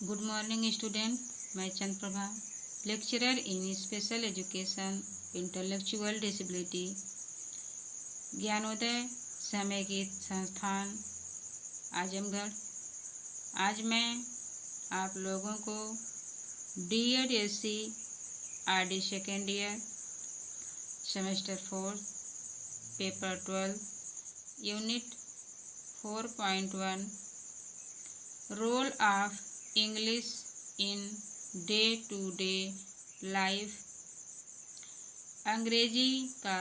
Good morning student, मैं Chand Prabha lecturer in special education intellectual disability Gyanodaya समेकित संस्थान आजमगढ़। आज मैं आप लोगों को DED RD second year semester 4 paper 12 unit 4.1 role of English in day to day life, अंग्रेजी का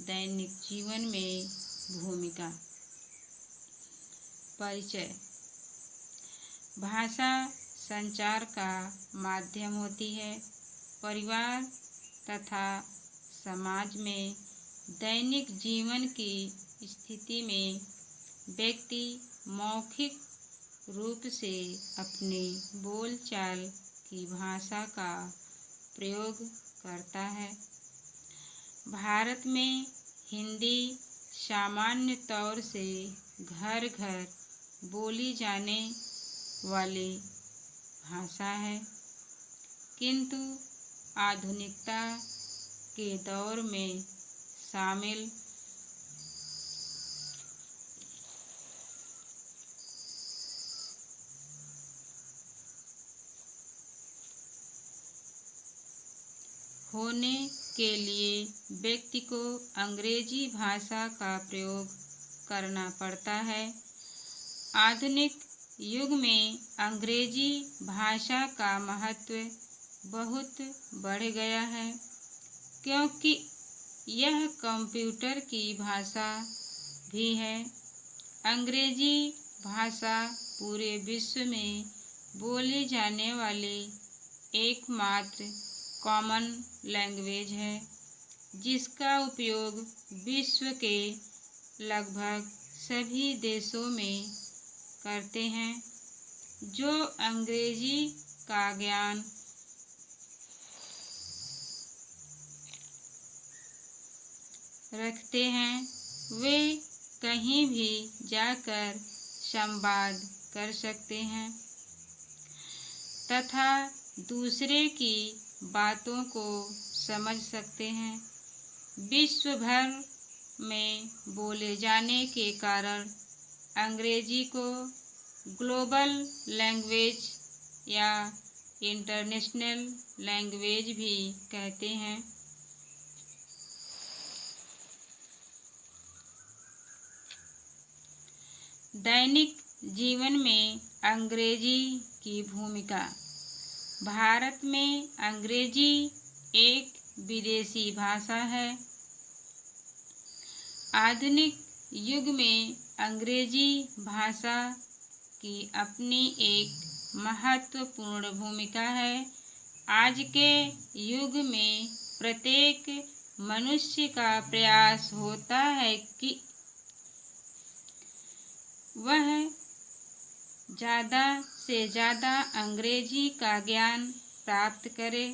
दैनिक जीवन में भूमिका। परिचय। भाषा संचार का माध्यम होती है। परिवार तथा समाज में दैनिक जीवन की स्थिति में व्यक्ति मौखिक रूप से अपनी बोलचाल की भाषा का प्रयोग करता है। भारत में हिंदी सामान्य तौर से घर घर बोली जाने वाली भाषा है, किंतु आधुनिकता के दौर में शामिल होने के लिए व्यक्ति को अंग्रेजी भाषा का प्रयोग करना पड़ता है। आधुनिक युग में अंग्रेजी भाषा का महत्व बहुत बढ़ गया है, क्योंकि यह कंप्यूटर की भाषा भी है। अंग्रेजी भाषा पूरे विश्व में बोली जाने वाली एकमात्र कॉमन लैंग्वेज है, जिसका उपयोग विश्व के लगभग सभी देशों में करते हैं। जो अंग्रेजी का ज्ञान रखते हैं वे कहीं भी जाकर संवाद कर सकते हैं तथा दूसरे की बातों को समझ सकते हैं। विश्व भर में बोले जाने के कारण अंग्रेजी को ग्लोबल लैंग्वेज या इंटरनेशनल लैंग्वेज भी कहते हैं। दैनिक जीवन में अंग्रेजी की भूमिका। भारत में अंग्रेजी एक विदेशी भाषा है। आधुनिक युग में अंग्रेजी भाषा की अपनी एक महत्वपूर्ण भूमिका है। आज के युग में प्रत्येक मनुष्य का प्रयास होता है कि वह ज़्यादा से ज़्यादा अंग्रेजी का ज्ञान प्राप्त करे,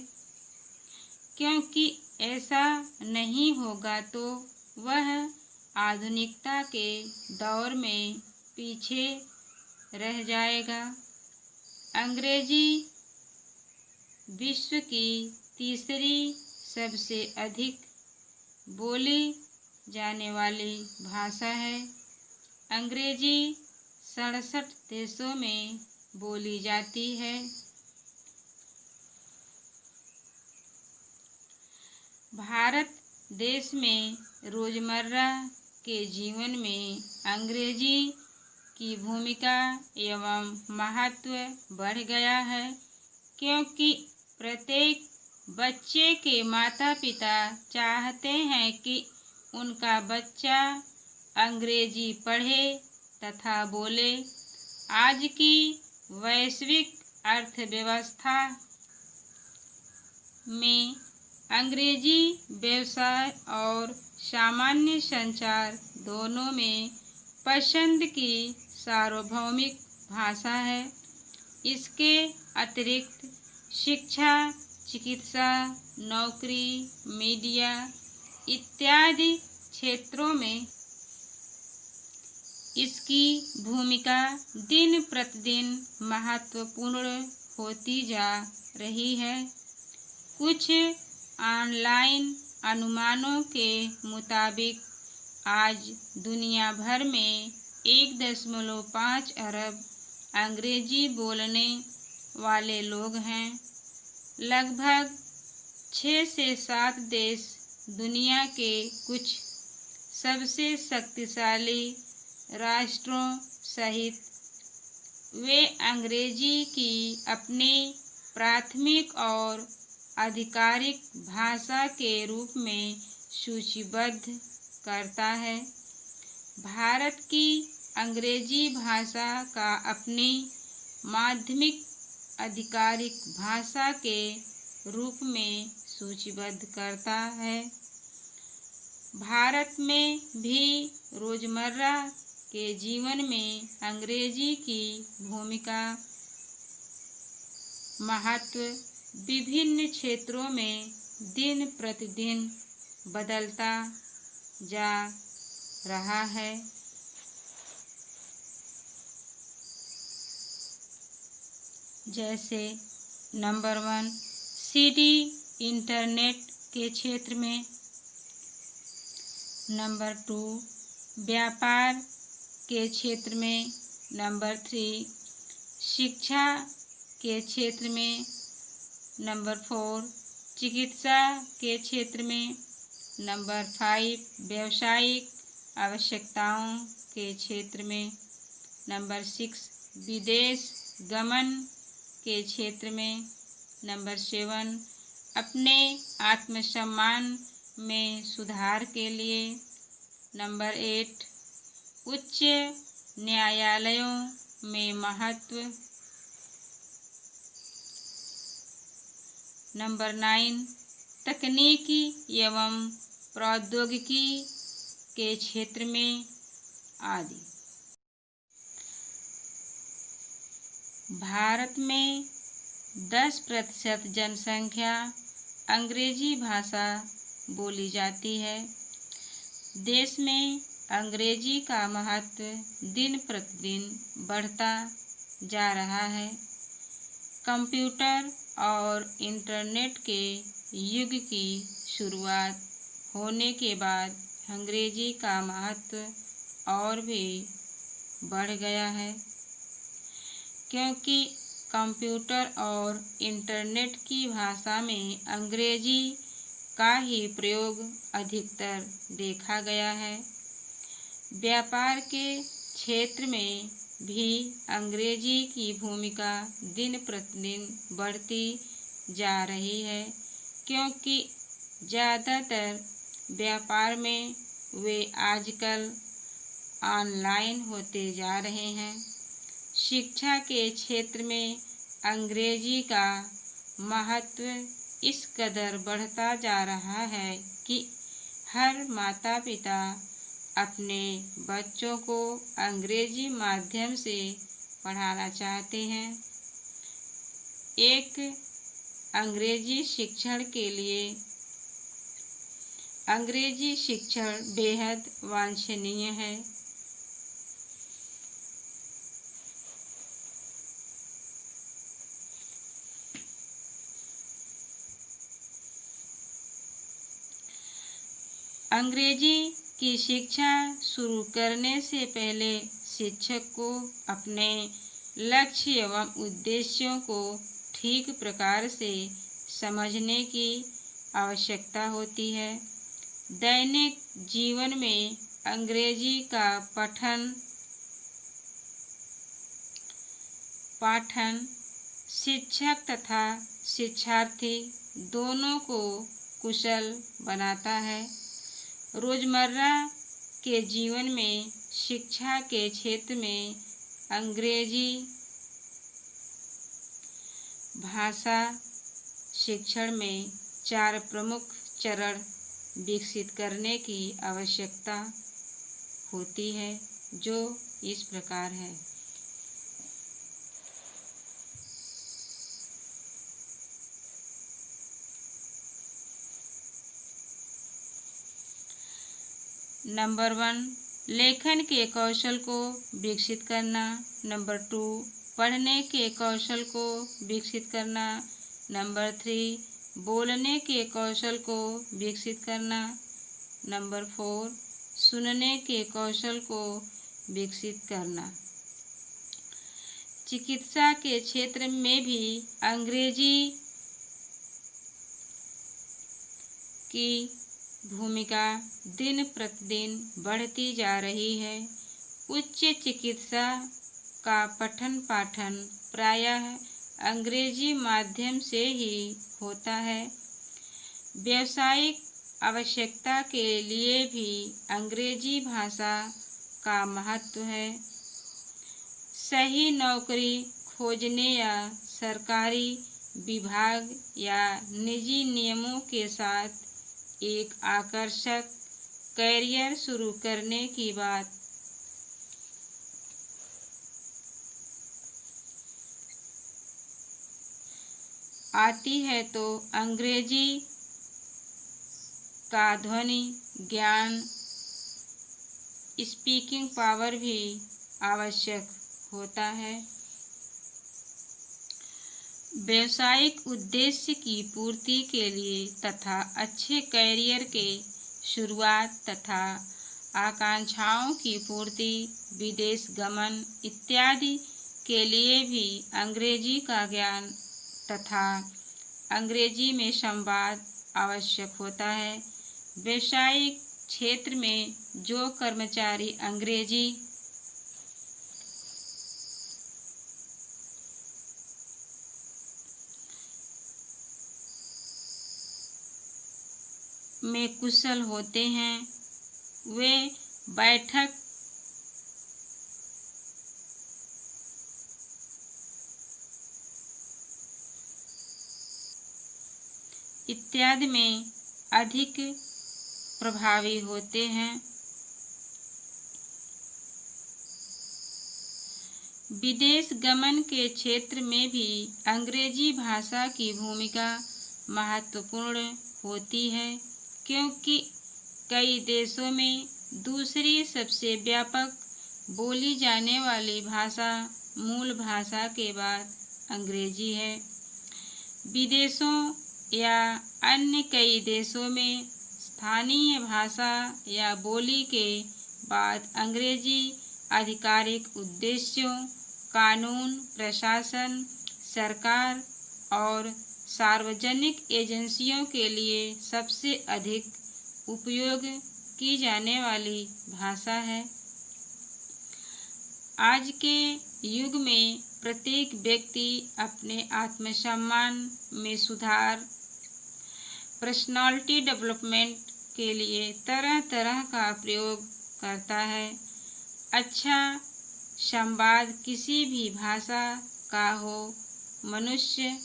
क्योंकि ऐसा नहीं होगा तो वह आधुनिकता के दौर में पीछे रह जाएगा। अंग्रेजी विश्व की तीसरी सबसे अधिक बोली जाने वाली भाषा है। अंग्रेजी 67 देशों में बोली जाती है। भारत देश में रोजमर्रा के जीवन में अंग्रेजी की भूमिका एवं महत्व बढ़ गया है, क्योंकि प्रत्येक बच्चे के माता पिता चाहते हैं कि उनका बच्चा अंग्रेजी पढ़े तथा बोले। आज की वैश्विक अर्थव्यवस्था में अंग्रेजी व्यवसाय और सामान्य संचार दोनों में पसंद की सार्वभौमिक भाषा है। इसके अतिरिक्त शिक्षा, चिकित्सा, नौकरी, मीडिया इत्यादि क्षेत्रों में इसकी भूमिका दिन प्रतिदिन महत्वपूर्ण होती जा रही है। कुछ ऑनलाइन अनुमानों के मुताबिक आज दुनिया भर में 1.5 अरब अंग्रेजी बोलने वाले लोग हैं। लगभग 6 से 7 देश दुनिया के कुछ सबसे शक्तिशाली राष्ट्रों सहित वे अंग्रेजी की अपनी प्राथमिक और आधिकारिक भाषा के रूप में सूचीबद्ध करता है। भारत की अंग्रेजी भाषा का अपनी माध्यमिक आधिकारिक भाषा के रूप में सूचीबद्ध करता है। भारत में भी रोजमर्रा के जीवन में अंग्रेजी की भूमिका महत्व विभिन्न क्षेत्रों में दिन प्रतिदिन बदलता जा रहा है। जैसे नंबर 1 सीडी इंटरनेट के क्षेत्र में, नंबर 2 व्यापार के क्षेत्र में, नंबर 3 शिक्षा के क्षेत्र में, नंबर 4 चिकित्सा के क्षेत्र में, नंबर 5 व्यावसायिक आवश्यकताओं के क्षेत्र में, नंबर 6 विदेश गमन के क्षेत्र में, नंबर 7 अपने आत्मसम्मान में सुधार के लिए, नंबर 8 उच्च न्यायालयों में महत्व, नंबर 9 तकनीकी एवं प्रौद्योगिकी के क्षेत्र में आदि। भारत में 10% जनसंख्या अंग्रेजी भाषा बोली जाती है। देश में अंग्रेजी का महत्व दिन प्रतिदिन बढ़ता जा रहा है। कंप्यूटर और इंटरनेट के युग की शुरुआत होने के बाद अंग्रेजी का महत्व और भी बढ़ गया है, क्योंकि कंप्यूटर और इंटरनेट की भाषा में अंग्रेजी का ही प्रयोग अधिकतर देखा गया है। व्यापार के क्षेत्र में भी अंग्रेजी की भूमिका दिन प्रतिदिन बढ़ती जा रही है, क्योंकि ज़्यादातर व्यापार में वे आजकल ऑनलाइन होते जा रहे हैं। शिक्षा के क्षेत्र में अंग्रेजी का महत्व इस कदर बढ़ता जा रहा है कि हर माता पिता अपने बच्चों को अंग्रेजी माध्यम से पढ़ाना चाहते हैं। एक अंग्रेजी शिक्षण के लिए अंग्रेजी शिक्षण बेहद वांछनीय है। अंग्रेजी की शिक्षा शुरू करने से पहले शिक्षक को अपने लक्ष्य एवं उद्देश्यों को ठीक प्रकार से समझने की आवश्यकता होती है। दैनिक जीवन में अंग्रेजी का पाठन शिक्षक तथा शिक्षार्थी दोनों को कुशल बनाता है। रोजमर्रा के जीवन में शिक्षा के क्षेत्र में अंग्रेजी भाषा शिक्षण में 4 प्रमुख चरण विकसित करने की आवश्यकता होती है, जो इस प्रकार है। नंबर 1 लेखन के कौशल को विकसित करना। नंबर 2 पढ़ने के कौशल को विकसित करना। नंबर 3, बोलने के कौशल को विकसित करना। नंबर 4, सुनने के कौशल को विकसित करना। चिकित्सा के क्षेत्र में भी अंग्रेजी की भूमिका दिन प्रतिदिन बढ़ती जा रही है। उच्च चिकित्सा का पठन पाठन प्रायः अंग्रेजी माध्यम से ही होता है। व्यावसायिक आवश्यकता के लिए भी अंग्रेजी भाषा का महत्व है। सही नौकरी खोजने या सरकारी विभाग या निजी नियमों के साथ एक आकर्षक कैरियर शुरू करने की बात आती है तो अंग्रेजी का ध्वनि ज्ञान, स्पीकिंग पावर भी आवश्यक होता है। व्यावसायिक उद्देश्य की पूर्ति के लिए तथा अच्छे कैरियर के शुरुआत तथा आकांक्षाओं की पूर्ति, विदेश गमन इत्यादि के लिए भी अंग्रेजी का ज्ञान तथा अंग्रेजी में संवाद आवश्यक होता है। व्यावसायिक क्षेत्र में जो कर्मचारी अंग्रेजी में कुशल होते हैं, वे बैठक इत्यादि में अधिक प्रभावी होते हैं। विदेश गमन के क्षेत्र में भी अंग्रेजी भाषा की भूमिका महत्वपूर्ण होती है, क्योंकि कई देशों में दूसरी सबसे व्यापक बोली जाने वाली भाषा मूल भाषा के बाद अंग्रेजी है। विदेशों या अन्य कई देशों में स्थानीय भाषा या बोली के बाद अंग्रेजी आधिकारिक उद्देश्यों, कानून, प्रशासन, सरकार और सार्वजनिक एजेंसियों के लिए सबसे अधिक उपयोग की जाने वाली भाषा है। आज के युग में प्रत्येक व्यक्ति अपने आत्मसम्मान में सुधार, पर्सनालिटी डेवलपमेंट के लिए तरह तरह का प्रयोग करता है। अच्छा संवाद किसी भी भाषा का हो, मनुष्य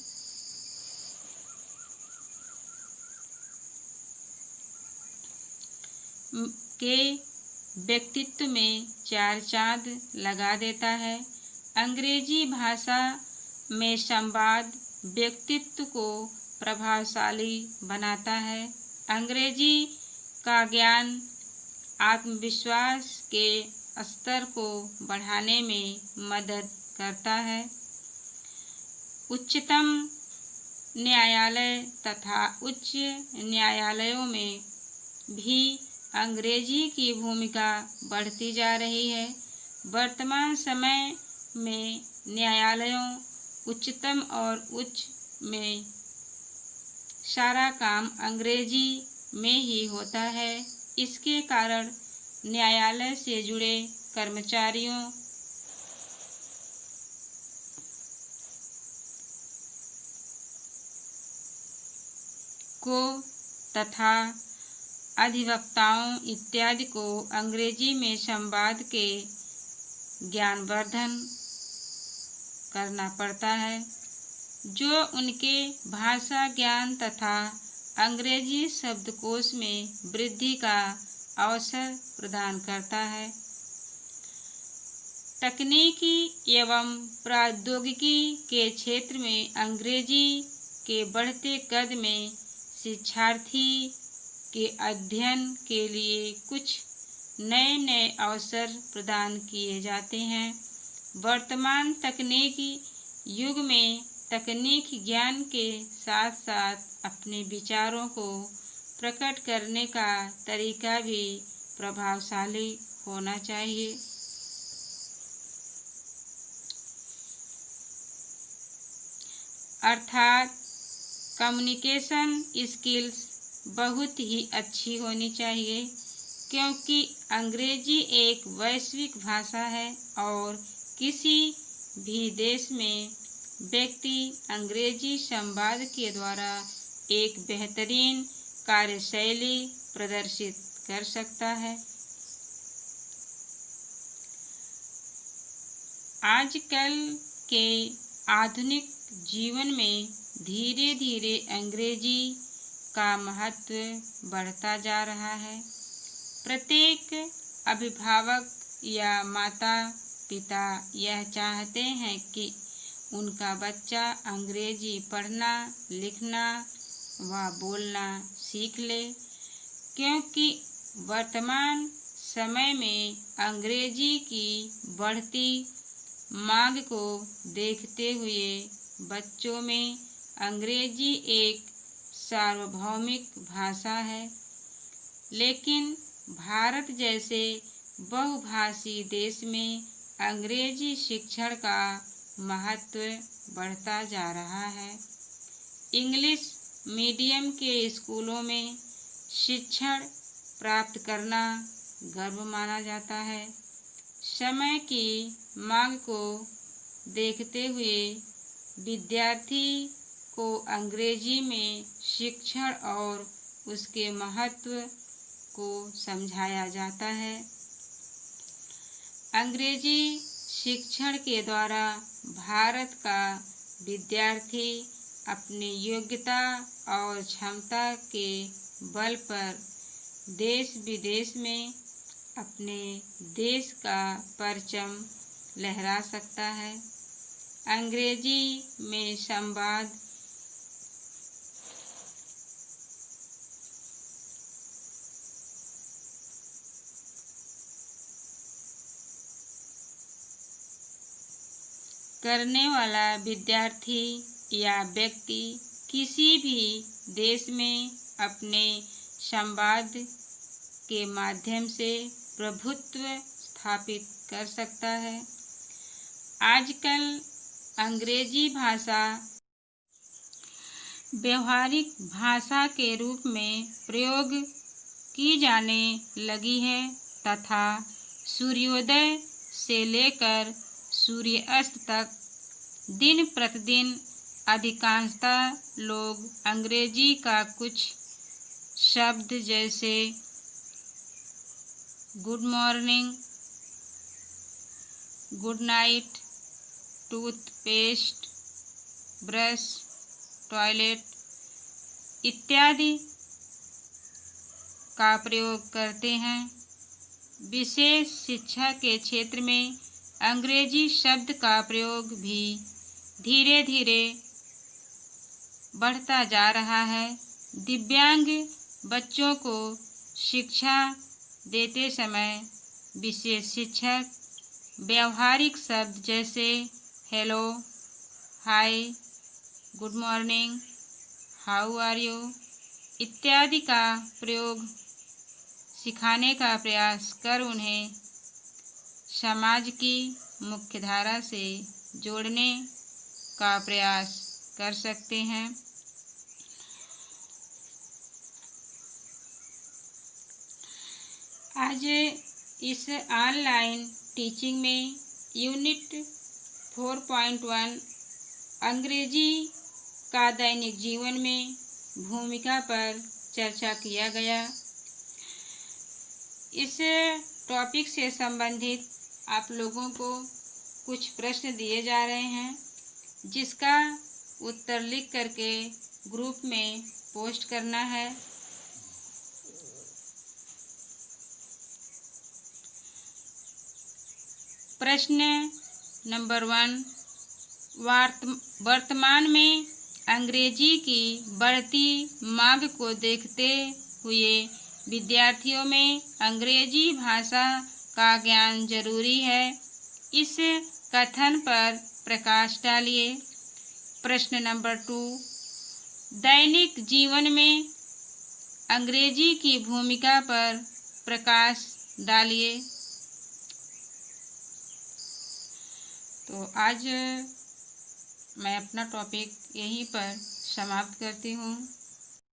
के व्यक्तित्व में चार चांद लगा देता है। अंग्रेजी भाषा में संवाद व्यक्तित्व को प्रभावशाली बनाता है। अंग्रेजी का ज्ञान आत्मविश्वास के स्तर को बढ़ाने में मदद करता है। उच्चतम न्यायालय तथा उच्च न्यायालयों में भी अंग्रेजी की भूमिका बढ़ती जा रही है। वर्तमान समय में न्यायालयों, उच्चतम और उच्च में सारा काम अंग्रेजी में ही होता है। इसके कारण न्यायालय से जुड़े कर्मचारियों को तथा अधिवक्ताओं इत्यादि को अंग्रेजी में संवाद के ज्ञानवर्धन करना पड़ता है, जो उनके भाषा ज्ञान तथा अंग्रेजी शब्दकोश में वृद्धि का अवसर प्रदान करता है। तकनीकी एवं प्रौद्योगिकी के क्षेत्र में अंग्रेजी के बढ़ते कद में शिक्षार्थी के अध्ययन के लिए कुछ नए नए अवसर प्रदान किए जाते हैं। वर्तमान तकनीकी युग में तकनीक ज्ञान के साथ साथ अपने विचारों को प्रकट करने का तरीका भी प्रभावशाली होना चाहिए। अर्थात कम्युनिकेशन स्किल्स बहुत ही अच्छी होनी चाहिए, क्योंकि अंग्रेजी एक वैश्विक भाषा है और किसी भी देश में व्यक्ति अंग्रेजी संवाद के द्वारा एक बेहतरीन कार्यशैली प्रदर्शित कर सकता है। आजकल के आधुनिक जीवन में धीरे धीरे अंग्रेजी का महत्व बढ़ता जा रहा है। प्रत्येक अभिभावक या माता पिता यह चाहते हैं कि उनका बच्चा अंग्रेजी पढ़ना, लिखना व बोलना सीख ले, क्योंकि वर्तमान समय में अंग्रेजी की बढ़ती मांग को देखते हुए बच्चों में अंग्रेजी एक सार्वभौमिक भाषा है। लेकिन भारत जैसे बहुभाषी देश में अंग्रेजी शिक्षण का महत्व बढ़ता जा रहा है। इंग्लिश मीडियम के स्कूलों में शिक्षण प्राप्त करना गर्व माना जाता है। समय की मांग को देखते हुए विद्यार्थी को अंग्रेजी में शिक्षण और उसके महत्व को समझाया जाता है। अंग्रेजी शिक्षण के द्वारा भारत का विद्यार्थी अपनी योग्यता और क्षमता के बल पर देश विदेश में अपने देश का परचम लहरा सकता है। अंग्रेजी में संवाद करने वाला विद्यार्थी या व्यक्ति किसी भी देश में अपने संवाद के माध्यम से प्रभुत्व स्थापित कर सकता है। आजकल अंग्रेजी भाषा व्यवहारिक भाषा के रूप में प्रयोग की जाने लगी है तथा सूर्योदय से लेकर सूर्यास्त तक दिन प्रतिदिन अधिकांशतः लोग अंग्रेजी का कुछ शब्द जैसे good morning, good night, toothpaste, brush, toilet इत्यादि का प्रयोग करते हैं। विशेष शिक्षा के क्षेत्र में अंग्रेजी शब्द का प्रयोग भी धीरे धीरे बढ़ता जा रहा है। दिव्यांग बच्चों को शिक्षा देते समय विशेष शिक्षक व्यावहारिक शब्द जैसे hello, hi, good morning, how are you इत्यादि का प्रयोग सिखाने का प्रयास कर उन्हें समाज की मुख्यधारा से जोड़ने का प्रयास कर सकते हैं। आज इस ऑनलाइन टीचिंग में यूनिट 4.1 अंग्रेजी का दैनिक जीवन में भूमिका पर चर्चा किया गया। इस टॉपिक से संबंधित आप लोगों को कुछ प्रश्न दिए जा रहे हैं, जिसका उत्तर लिख करके ग्रुप में पोस्ट करना है। प्रश्न नंबर 1, वर्तमान में अंग्रेजी की बढ़ती मांग को देखते हुए विद्यार्थियों में अंग्रेजी भाषा का ज्ञान जरूरी है। इस कथन पर प्रकाश डालिए। प्रश्न नंबर 2, दैनिक जीवन में अंग्रेजी की भूमिका पर प्रकाश डालिए। तो आज मैं अपना टॉपिक यहीं पर समाप्त करती हूँ।